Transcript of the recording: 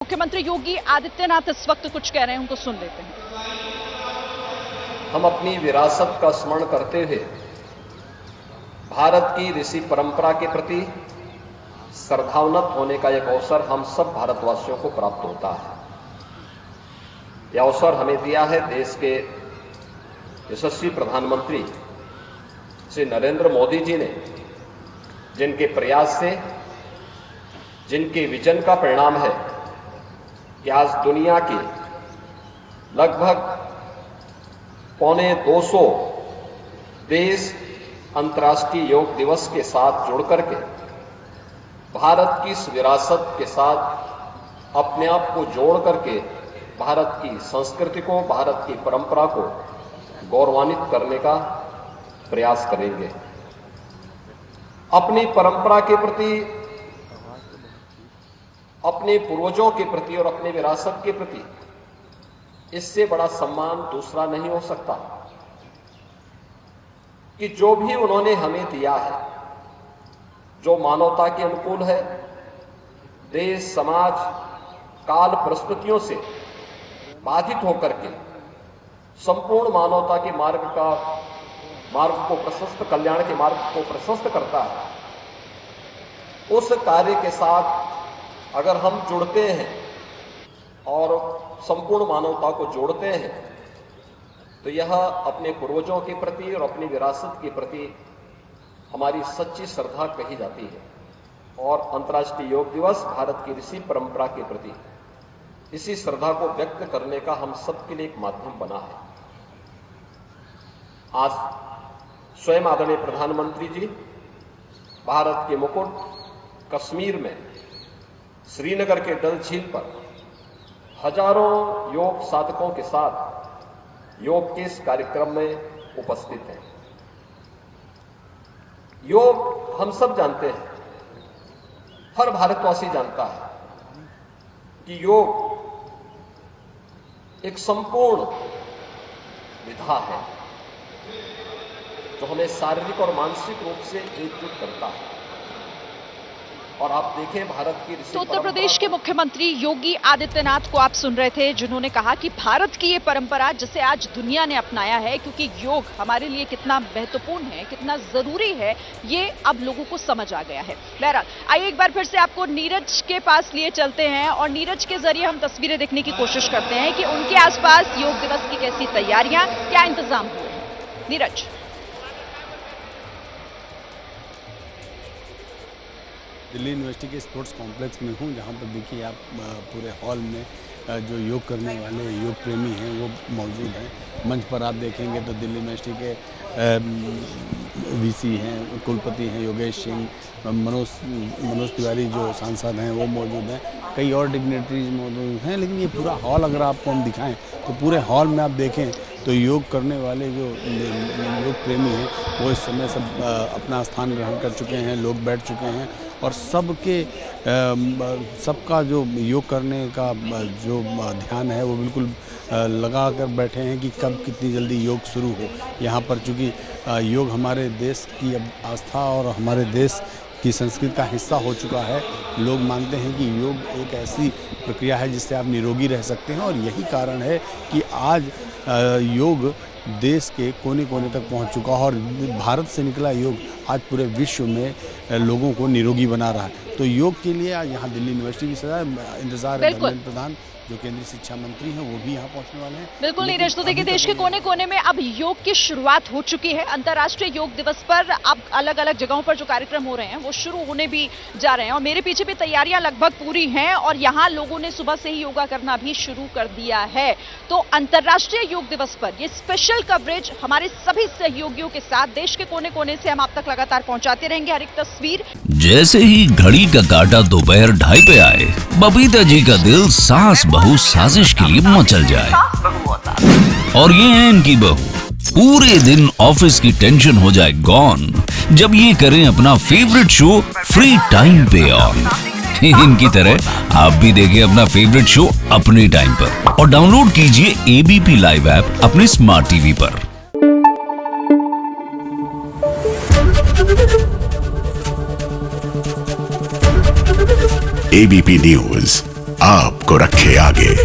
मुख्यमंत्री योगी आदित्यनाथ इस वक्त कुछ कह रहे हैं, उनको सुन लेते हैं। हम अपनी विरासत का स्मरण करते हुए भारत की ऋषि परंपरा के प्रति श्रद्धान्वित होने का एक अवसर हम सब भारतवासियों को प्राप्त होता है। यह अवसर हमें दिया है देश के यशस्वी प्रधानमंत्री श्री नरेंद्र मोदी जी ने, जिनके प्रयास से, जिनके विजन का परिणाम है कि आज दुनिया के लगभग 250 देश अंतर्राष्ट्रीय योग दिवस के साथ जुड़ करके भारत की इस विरासत के साथ अपने आप को जोड़ करके भारत की संस्कृति को, भारत की परंपरा को गौरवान्वित करने का प्रयास करेंगे। अपनी परंपरा के प्रति, अपने पूर्वजों के प्रति और अपने विरासत के प्रति इससे बड़ा सम्मान दूसरा नहीं हो सकता कि जो भी उन्होंने हमें दिया है, जो मानवता के अनुकूल है, देश, समाज, काल, परिस्थितियों से बाधित होकर के संपूर्ण मानवता के मार्ग को प्रशस्त, कल्याण के मार्ग को प्रशस्त करता है, उस कार्य के साथ अगर हम जुड़ते हैं और संपूर्ण मानवता को जोड़ते हैं तो यह अपने पूर्वजों के प्रति और अपनी विरासत के प्रति हमारी सच्ची श्रद्धा कही जाती है। और अंतर्राष्ट्रीय योग दिवस भारत की ऋषि परंपरा के प्रति इसी श्रद्धा को व्यक्त करने का हम सबके लिए एक माध्यम बना है। आज स्वयं आदरणीय प्रधानमंत्री जी भारत के मुकुट कश्मीर में श्रीनगर के डल झील पर हजारों योग साधकों के साथ योग के इस कार्यक्रम में उपस्थित हैं। योग हम सब जानते हैं, हर भारतवासी जानता है कि योग एक संपूर्ण विधा है जो हमें शारीरिक और मानसिक रूप से एकजुट करता है। और आप देखें भारत की तो उत्तर प्रदेश के मुख्यमंत्री योगी आदित्यनाथ को आप सुन रहे थे, जिन्होंने कहा कि भारत की ये परंपरा जिसे आज दुनिया ने अपनाया है, क्योंकि योग हमारे लिए कितना महत्वपूर्ण है, कितना जरूरी है, ये अब लोगों को समझ आ गया है। बहरहाल आइए एक बार फिर से आपको नीरज के पास लिए चलते हैं और नीरज के जरिए हम तस्वीरें देखने की कोशिश करते हैं कि उनके आसपास योग दिवस की कैसी तैयारियां, क्या इंतजाम हुए हैं। नीरज। दिल्ली यूनिवर्सिटी के स्पोर्ट्स कॉम्प्लेक्स में हूँ, जहाँ पर देखिए आप पूरे हॉल में जो योग करने वाले योग प्रेमी हैं वो मौजूद हैं। मंच पर आप देखेंगे तो दिल्ली यूनिवर्सिटी के वीसी हैं, कुलपति हैं योगेश सिंह, मनोज तिवारी जो सांसद हैं वो मौजूद हैं, कई और डिग्नेटरीज मौजूद हैं। लेकिन ये पूरा हॉल अगर आपको हम दिखाएं तो पूरे हॉल में आप देखें तो योग करने वाले जो योग प्रेमी हैं वो इस समय सब अपना स्थान ग्रहण कर चुके हैं, लोग बैठ चुके हैं और सबका जो योग करने का जो ध्यान है वो बिल्कुल लगा कर बैठे हैं कि कब कितनी जल्दी योग शुरू हो। यहाँ पर चूँकि योग हमारे देश की अब आस्था और हमारे देश की संस्कृति का हिस्सा हो चुका है। लोग मानते हैं कि योग एक ऐसी प्रक्रिया है जिससे आप निरोगी रह सकते हैं और यही कारण है कि आज योग देश के कोने कोने तक पहुंच चुका है और भारत से निकला योग आज पूरे विश्व में लोगों को निरोगी बना रहा है। तो योग के लिए आज यहाँ दिल्ली यूनिवर्सिटी भी सजा इंतजार है। धर्मेंद्र प्रधान जो केंद्रीय शिक्षा मंत्री हैं वो भी यहाँ पहुँचने वाले हैं। बिल्कुल नीरज, तो देखिए देश के कोने कोने में अब योग की शुरुआत हो चुकी है। अंतर्राष्ट्रीय योग दिवस पर अब अलग अलग जगहों पर जो कार्यक्रम हो रहे हैं वो शुरू होने भी जा रहे हैं और मेरे पीछे भी तैयारियां लगभग पूरी हैं और यहाँ लोगों ने सुबह से ही योगा करना भी शुरू कर दिया है। तो अंतर्राष्ट्रीय योग दिवस पर ये स्पेशल कवरेज हमारे सभी सहयोगियों के साथ देश के कोने कोने से हम आप तक लगातार पहुंचाते रहेंगे। हर एक तस्वीर जैसे ही घड़ी का काटा दोपहर 2:30 पे आए, बबीता जी का दिल सास बहू साजिश के लिए मचल जाए। और ये है इनकी बहू, पूरे दिन ऑफिस की टेंशन हो जाए गॉन जब ये करें अपना फेवरेट शो फ्री टाइम पे ऑन। इनकी तरह आप भी देखें अपना फेवरेट शो अपने टाइम पर और डाउनलोड कीजिए एबीपी लाइव ऐप अपने स्मार्ट टीवी पर। ABP News, आपको रखे आगे।